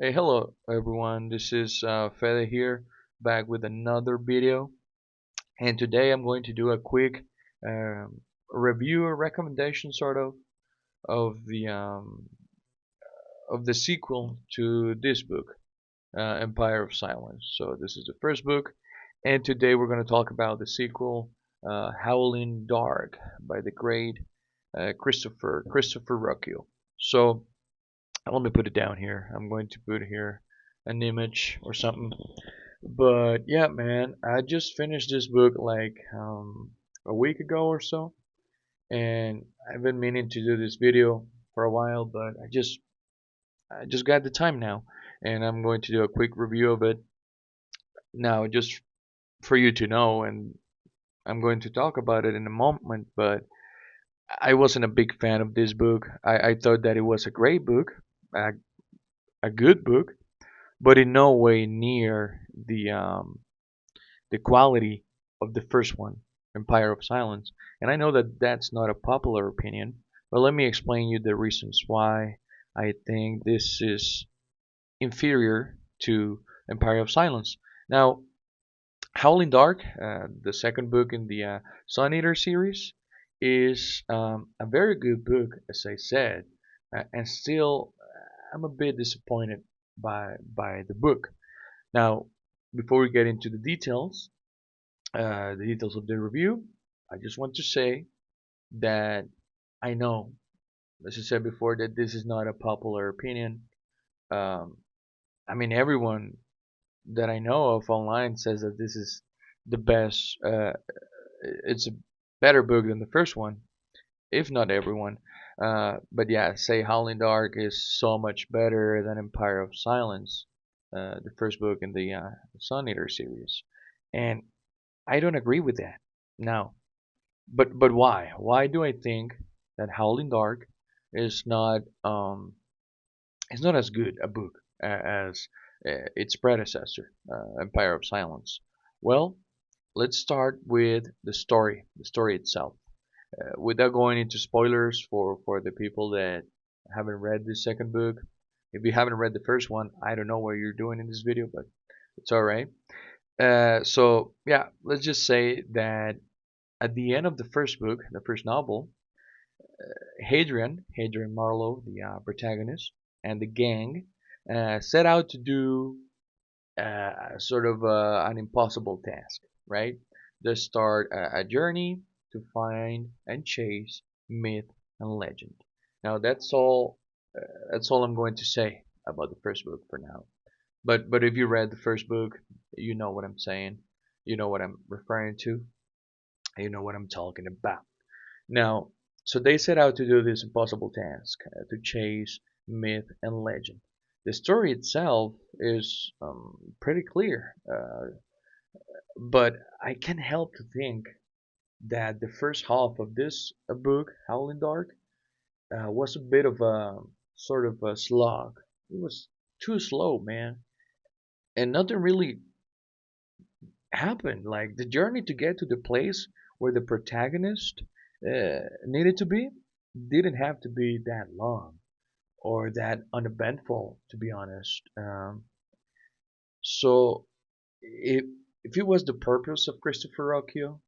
Hey, hello everyone. This is Fede here, back with another video. And today I'm going to do a quick um, review or recommendation, sort of the sequel to this book, Empire of Silence. So this is the first book, and today we're going to talk about the sequel, Howling Dark, by the great Christopher Ruccio. So let me put it down here. I'm going to put here an image or something. But yeah, man, I just finished this book like a week ago or so, and I've been meaning to do this video for a while, but I just got the time now, and I'm going to do a quick review of it now, just for you to know, and I'm going to talk about it in a moment. But I wasn't a big fan of this book. I thought that it was a great book, a, a good book, but in no way near the quality of the first one, Empire of Silence. And I know that that's not a popular opinion, but let me explain you the reasons why I think this is inferior to Empire of Silence. Now, Howling Dark, the second book in the Sun Eater series, is a very good book, as I said, and still I'm a bit disappointed by the book. Now, before we get into the details of the review, I just want to say that I know, as I said before, that this is not a popular opinion. Um, I mean, everyone that I know of online says that this is the best. It's a better book than the first one, if not everyone. But yeah, say Howling Dark is so much better than Empire of Silence, the first book in the Sun Eater series, and I don't agree with that. Now, but why? Why do I think that Howling Dark is not as good a book as its predecessor, Empire of Silence? Well, let's start with the story itself. Without going into spoilers for the people that haven't read the second book. If you haven't read the first one, I don't know what you're doing in this video, but it's all right. So yeah, let's just say that at the end of the first book, the first novel, Hadrian Marlowe, the protagonist, and the gang set out to do sort of an impossible task, right? They start a journey to find and chase myth and legend. Now that's all. That's all I'm going to say about the first book for now. But if you read the first book, you know what I'm saying. You know what I'm referring to. You know what I'm talking about. Now, so they set out to do this impossible task, to chase myth and legend. The story itself is pretty clear, but I can't help to think that the first half of this book, Howling Dark, was a bit of a sort of a slog. It was too slow, man, and nothing really happened. Like the journey to get to the place where the protagonist needed to be didn't have to be that long or that uneventful, to be honest. So if if it was the purpose of Christopher Ruccio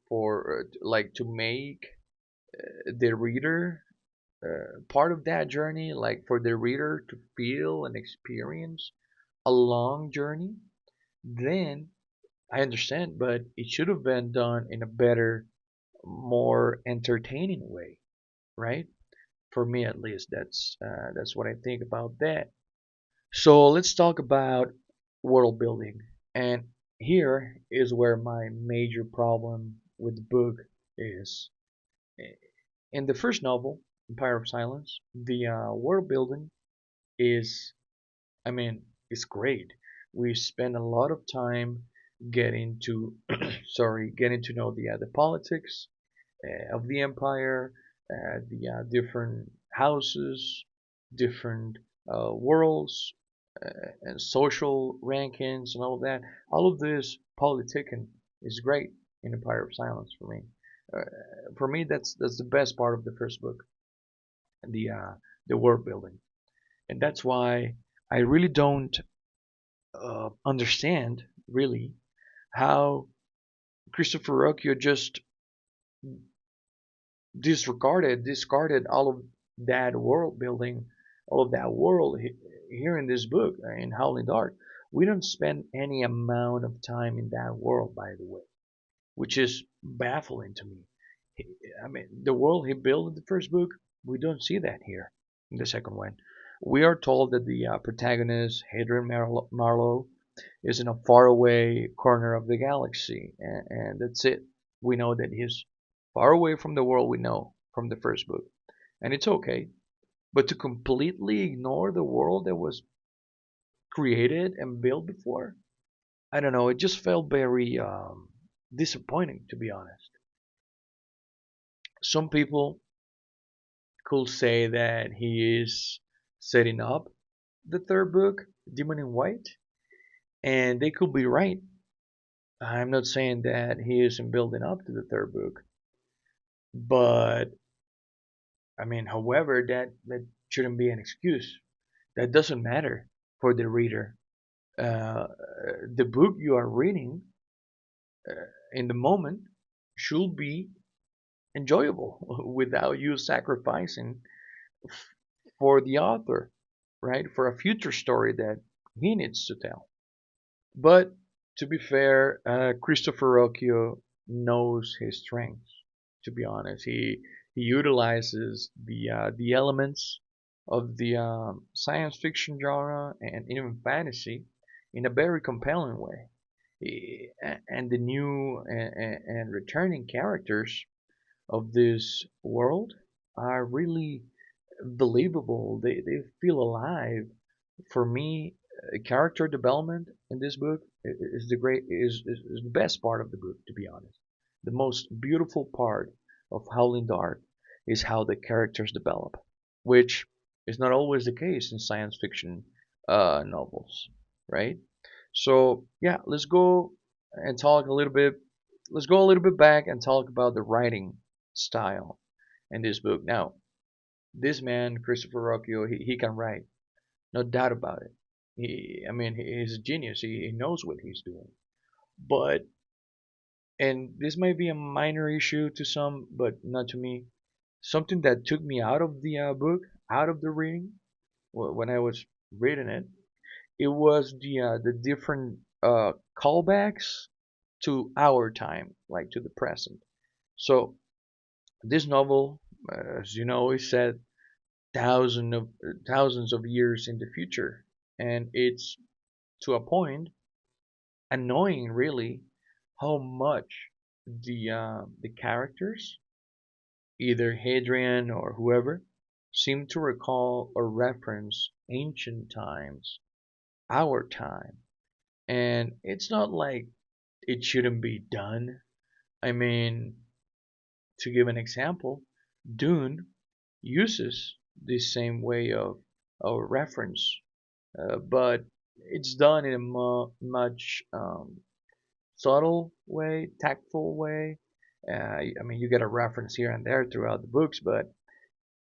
for like to make the reader part of that journey, like for the reader to feel and experience a long journey, then I understand, but it should have been done in a better, more entertaining way, right? For me, at least, that's what I think about that. So let's talk about world building, and here is where my major problem with the book is. In the first novel, Empire of Silence, the world building is, I mean, is great. We spend a lot of time getting to, getting to know the politics of the empire, the different houses, different worlds, and social rankings and all of that. All of this politicking is great in Empire of Silence for me. Uh, for me, that's the best part of the first book, the uh, the world building, and that's why I really don't understand really how Christopher Rocchio just discarded all of that world building, all of that world here in this book, in Howling Dark. We don't spend any amount of time in that world, by the way, which is baffling to me. I mean, the world he built in the first book, we don't see that here in the second one. We are told that the protagonist, Hadrian Marlowe, is in a faraway corner of the galaxy, and that's it. We know that he's far away from the world we know from the first book, and it's okay. But to completely ignore the world that was created and built before, I don't know. It just felt very disappointing, to be honest. Some people could say that he is setting up the third book, Demon in White, and they could be right. I'm not saying that he isn't building up to the third book, but I mean, however, that shouldn't be an excuse. That doesn't matter for the reader. Uh, the book you are reading in the moment should be enjoyable without you sacrificing for the author, right? For a future story that he needs to tell. But to be fair, Christopher Rocchio knows his strengths. To be honest, he utilizes the elements of the science fiction genre and even fantasy in a very compelling way. And the new and returning characters of this world are really believable. They feel alive. For me, character development in this book is the best part of the book. To be honest, the most beautiful part of Howling Dark is how the characters develop, which is not always the case in science fiction novels, right? So yeah, let's go and talk a little bit. Let's go a little bit back and talk about the writing style in this book. Now, this man, Christopher Rocchio, he can write, no doubt about it. I mean, he's a genius. He knows what he's doing. But, and this might be a minor issue to some, but not to me. Something that took me out of the book, out of the reading, when I was reading it, it was the different callbacks to our time, like to the present. So this novel, as you know, is set thousands of years in the future, and it's to a point annoying, really, how much the characters, either Hadrian or whoever, seem to recall or reference ancient times, our time, and it's not like it shouldn't be done. I mean, to give an example, Dune uses this same way of reference, but it's done in a much subtle way, tactful way. I mean, you get a reference here and there throughout the books, but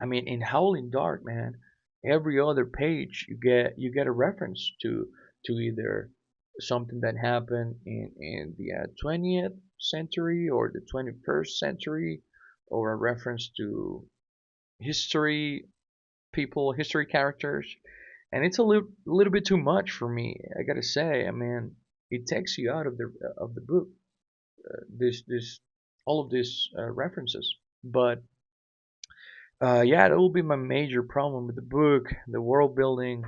I mean, in Howling Dark, man, every other page you get a reference to either something that happened in the 20th century or the 21st century, or a reference to history people, history characters, and it's a little bit too much for me. I gotta say, I mean, it takes you out of the book. This all of these references, but yeah, that will be my major problem with the book, the world building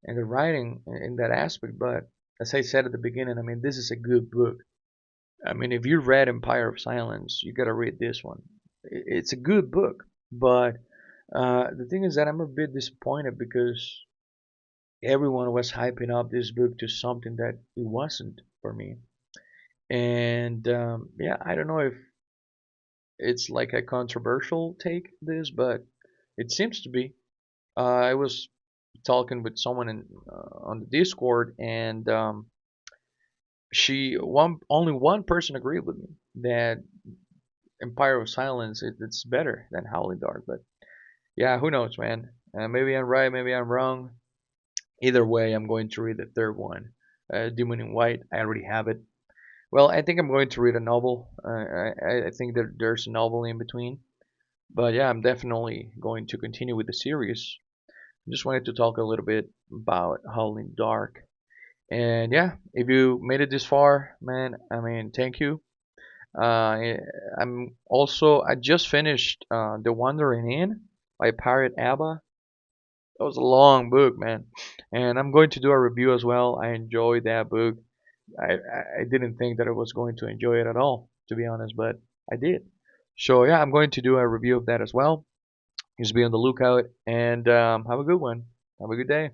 and the writing in that aspect. But as I said at the beginning, I mean, this is a good book. I mean, if you read Empire of Silence, you gotta read this one. It's a good book, but the thing is that I'm a bit disappointed because everyone was hyping up this book to something that it wasn't for me. And yeah, I don't know if it's like a controversial take, this, but it seems to be. I was talking with someone on the Discord, and only one person agreed with me that Empire of Silence it's better than Howling Dark. But yeah, who knows, man? Maybe I'm right, maybe I'm wrong. Either way, I'm going to read the third one. Demon in White, I already have it. Well, I think I'm going to read a novel. I think that there's a novel in between. But yeah, I'm definitely going to continue with the series. I just wanted to talk a little bit about Howling Dark. And yeah, if you made it this far, man, I mean, thank you. I just finished The Wandering Inn by Pirate Abba. That was a long book, man, and I'm going to do a review as well. I enjoyed that book. I didn't think that I was going to enjoy it at all, to be honest, but I did. So yeah, I'm going to do a review of that as well. Just be on the lookout and have a good one. Have a good day.